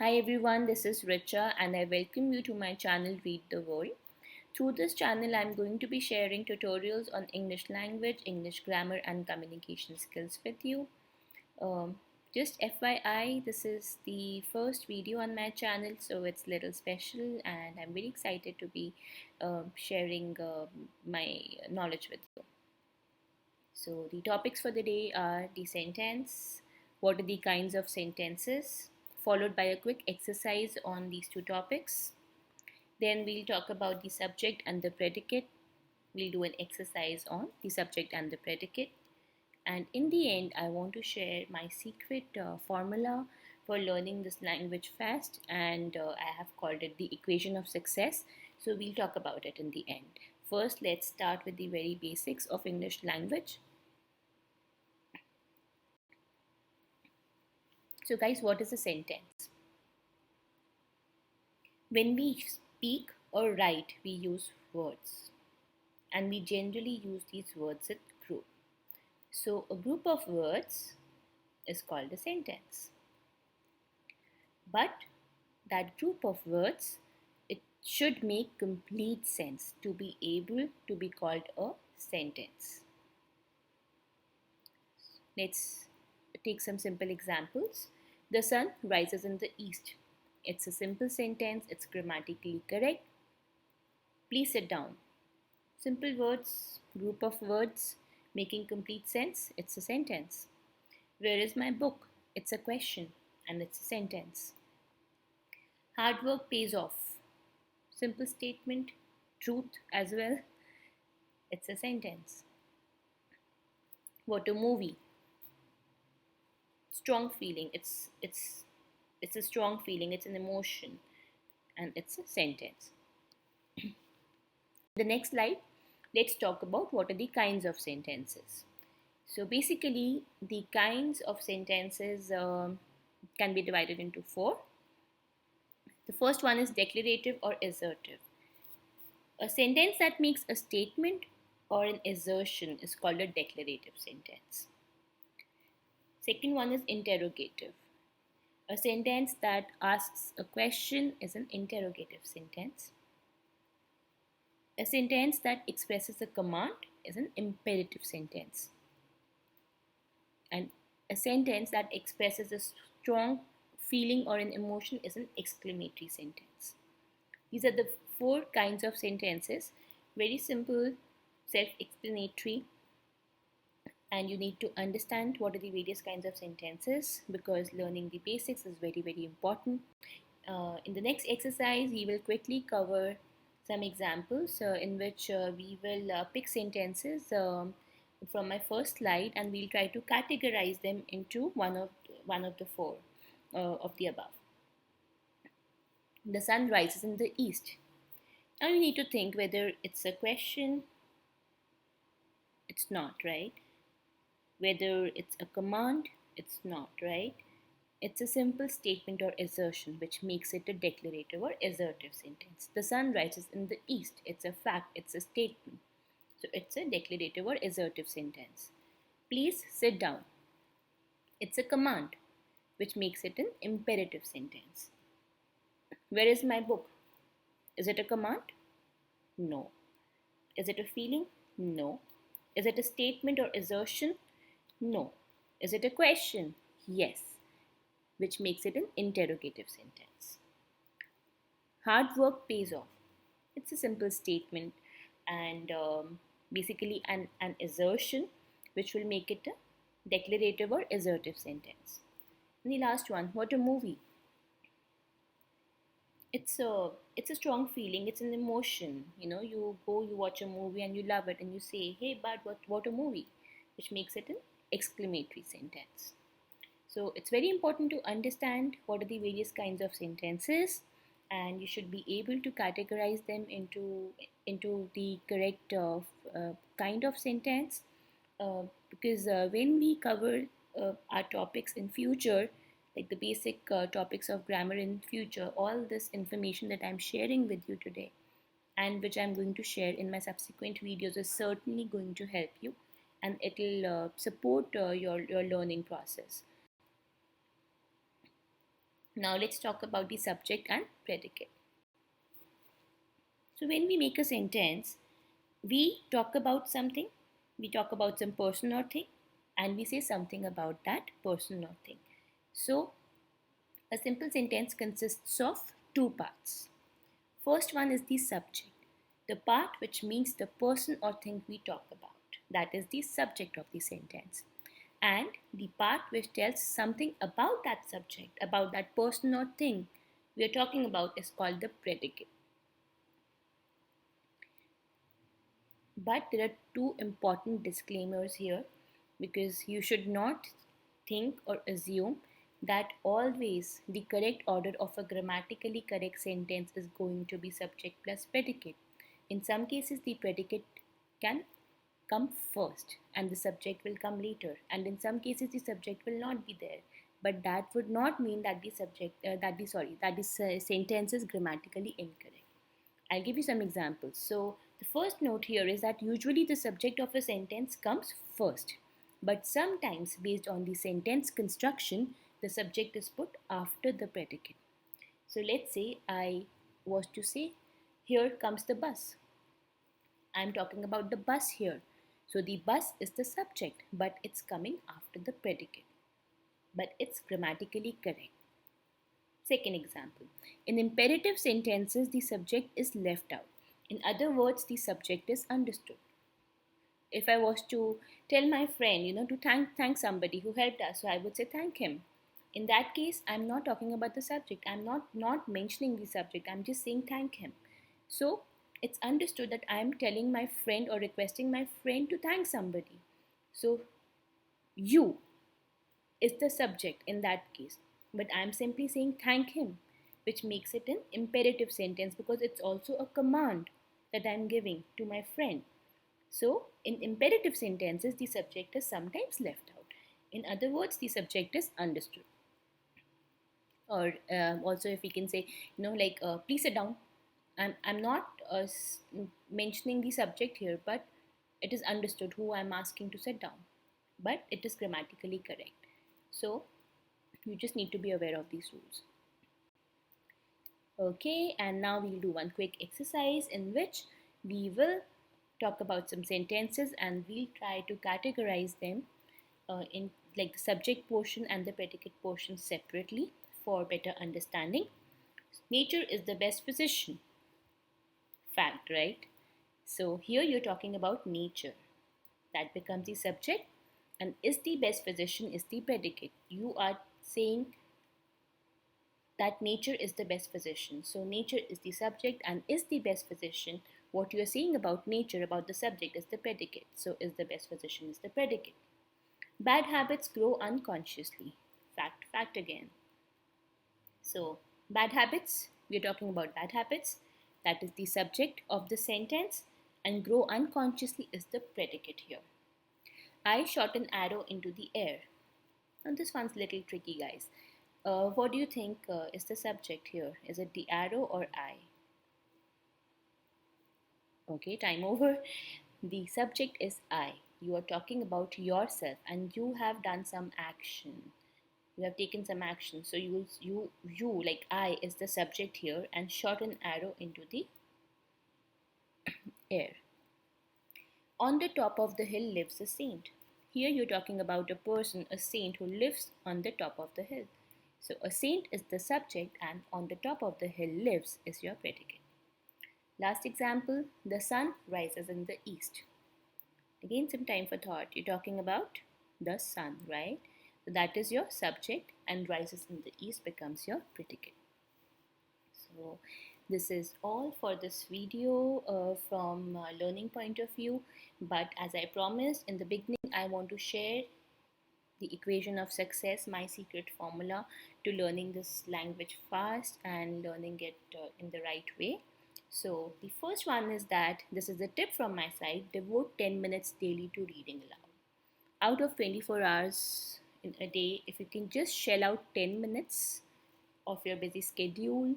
Hi everyone, this is Richa and I welcome you to my channel Read the World. Through this channel, I'm going to be sharing tutorials on English language, English grammar, and communication skills with you. Um, just FYI, this is the first video on my channel, so it's a little special, and I'm very excited to be sharing my knowledge with you. So, the topics for the day are the sentence, what are the kinds of sentences, followed by a quick exercise on these two topics. Then we'll talk about the subject and the predicate. We'll do an exercise on the subject and the predicate. And in the end, I want to share my secret formula for learning this language fast, and I have called it the equation of success. So we'll talk about it in the end. First, let's start with the very basics of English language. So, guys, what is a sentence? When we speak or write, we use words, and we generally use these words in group. So, a group of words is called a sentence. But that group of words, it should make complete sense to be able to be called a sentence. Let's take some simple examples. The sun rises in the east. It's a simple sentence, it's grammatically correct. Please sit down. Simple words, group of words, making complete sense, it's a sentence. Where is my book? It's a question and it's a sentence. Hard work pays off. Simple statement, truth as well, it's a sentence. What a movie. Strong feeling, it's a strong feeling, it's an emotion, and it's a sentence. The next slide, let's talk about what are the kinds of sentences. So basically, the kinds of sentences can be divided into four. The first one is declarative or assertive. A sentence that makes a statement or an assertion is called a declarative sentence. Second one is interrogative. A sentence that asks a question is an interrogative sentence. A sentence that expresses a command is an imperative sentence. And a sentence that expresses a strong feeling or an emotion is an exclamatory sentence. These are the four kinds of sentences. Very simple, self-explanatory, and you need to understand what are the various kinds of sentences because learning the basics is very, very important. In the next exercise, we will quickly cover some examples in which we will pick sentences from my first slide, and we'll try to categorize them into one of the four of the above. The sun rises in the east. Now you need to think whether it's a question. It's not, right? Whether it's a command. It's not, right? It's a simple statement or assertion which makes it a declarative or assertive sentence. The sun rises in the east. It's a fact, it's a statement. So it's a declarative or assertive sentence. Please sit down. It's a command which makes it an imperative sentence. Where is my book? Is it a command? No. Is it a feeling? No. Is it a statement or assertion? No. Is it a question? Yes, which makes it an interrogative sentence. Hard work pays off. It's a simple statement and basically an assertion which will make it a declarative or assertive sentence. And the last one, what a movie. It's a strong feeling, it's an emotion. You go, you watch a movie and you love it and you say, hey bud, what a movie, which makes it an exclamatory sentence. So it's very important to understand what are the various kinds of sentences, and you should be able to categorize them into the correct kind of sentence, because when we cover our topics in future, like the basic topics of grammar in future, all this information that I'm sharing with you today and which I'm going to share in my subsequent videos is certainly going to help you, and it'll support your learning process. Now let's talk about the subject and predicate. So when we make a sentence, we talk about something, we talk about some person or thing, and we say something about that person or thing. So a simple sentence consists of two parts. First one is the subject, the part which means the person or thing we talk about. That is the subject of the sentence. And the part which tells something about that subject, about that person or thing we are talking about, is called the predicate. But there are two important disclaimers here, because you should not think or assume that always the correct order of a grammatically correct sentence is going to be subject plus predicate. In some cases, the predicate can come first and the subject will come later, and in some cases the subject will not be there, but that would not mean that the sentence is grammatically incorrect. I'll give you some examples. So the first note here is that usually the subject of a sentence comes first, but sometimes based on the sentence construction, the subject is put after the predicate. So let's say I was to say, here comes the bus. I'm talking about the bus here. So the bus is the subject, but it's coming after the predicate. But it's grammatically correct. Second example. In imperative sentences, the subject is left out. In other words, the subject is understood. If I was to tell my friend, to thank somebody who helped us, so I would say thank him. In that case, I'm not talking about the subject. I'm not mentioning the subject. I'm just saying thank him. So it's understood that I'm telling my friend or requesting my friend to thank somebody. So you is the subject in that case, but I'm simply saying thank him, which makes it an imperative sentence because it's also a command that I'm giving to my friend. So in imperative sentences, the subject is sometimes left out. In other words, the subject is understood. Or also, if we can say, please sit down. I'm not mentioning the subject here, but it is understood who I'm asking to sit down. But it is grammatically correct. So you just need to be aware of these rules. Okay, and now we'll do one quick exercise in which we will talk about some sentences and we'll try to categorize them in like the subject portion and the predicate portion separately for better understanding. Nature is the best physician. Fact, right? So here you're talking about nature. That becomes the subject, and is the best physician is the predicate. You are saying that nature is the best physician. So nature is the subject and is the best physician. What you are saying about nature, about the subject, is the predicate. So is the best physician is the predicate. Bad habits grow unconsciously. Fact, fact again. So bad habits, we are talking about bad habits. That is the subject of the sentence, and grow unconsciously is the predicate here. I shot an arrow into the air. Now this one's a little tricky, guys. What do you think is the subject here? Is it the arrow or I? Okay, time over. The subject is I. You are talking about yourself and you have done some action. You have taken some action. So you like I is the subject here and shot an arrow into the air. On the top of the hill lives a saint. Here you're talking about a person, a saint who lives on the top of the hill. So a saint is the subject and on the top of the hill lives is your predicate. Last example, the sun rises in the east. Again, some time for thought. You're talking about the sun, right? So that is your subject and rises in the east becomes your predicate. So this is all for this video from a learning point of view. But as I promised in the beginning, I want to share the equation of success, my secret formula to learning this language fast and learning it in the right way. So the first one is that this is a tip from my side: devote 10 minutes daily to reading aloud. Out of 24 hours in a day, if you can just shell out 10 minutes of your busy schedule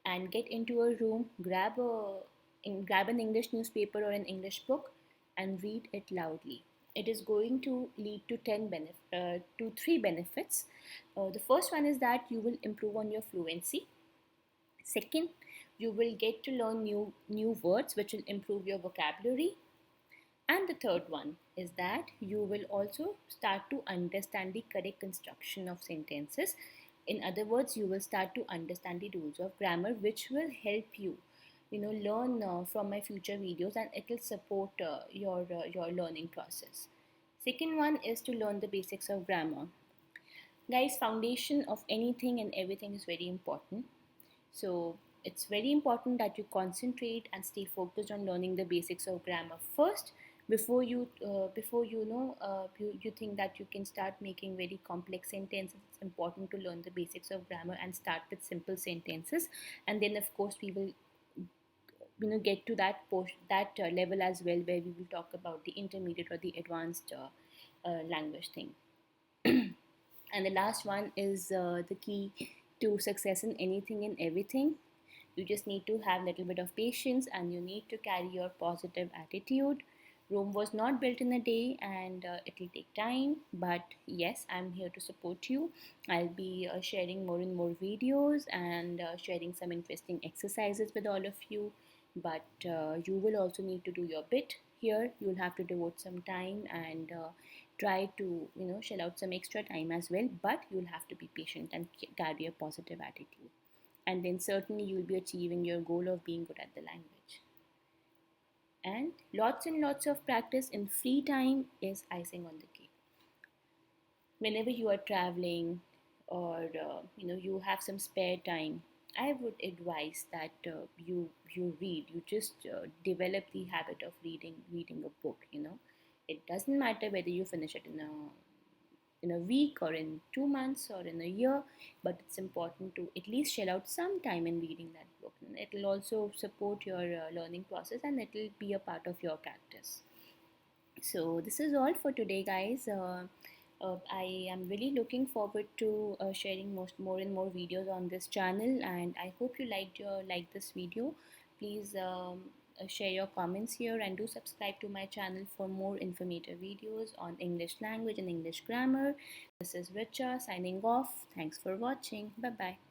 and get into a room, grab an English newspaper or an English book and read it loudly. it is going to lead to to three benefits. The first one is that you will improve on your fluency. Second, you will get to learn new words which will improve your vocabulary. And the third one is that you will also start to understand the correct construction of sentences. In other words, you will start to understand the rules of grammar, which will help you, learn from my future videos, and it will support your learning process. Second one is to learn the basics of grammar. Guys, foundation of anything and everything is very important. So it's very important that you concentrate and stay focused on learning the basics of grammar first before you think that you can start making very complex sentences. It's important to learn the basics of grammar and start with simple sentences, and then of course we will get to that level as well, where we will talk about the intermediate or the advanced language thing. And the last one is the key to success in anything and everything. You just need to have a little bit of patience, and you need to carry your positive attitude. Rome was not built in a day, and it will take time. But yes, I'm here to support you. I'll be sharing more and more videos and sharing some interesting exercises with all of you. But you will also need to do your bit here. You'll have to devote some time and try to shell out some extra time as well. But you'll have to be patient and carry a positive attitude, and then certainly you'll be achieving your goal of being good at the language. And lots of practice in free time is icing on the cake. Whenever you are traveling, or you have some spare time, I would advise that you read. You just develop the habit of reading a book. It doesn't matter whether you finish it in a week or in 2 months or in a year, but it's important to at least shell out some time in reading that book. And it will also support your learning process, and it will be a part of your practice. So this is all for today, guys. I am really looking forward to sharing more and more videos on this channel, and I hope you like this video. Please share your comments here, and do subscribe to my channel for more informative videos on English language and English grammar. This is Richa signing off. Thanks for watching. Bye bye.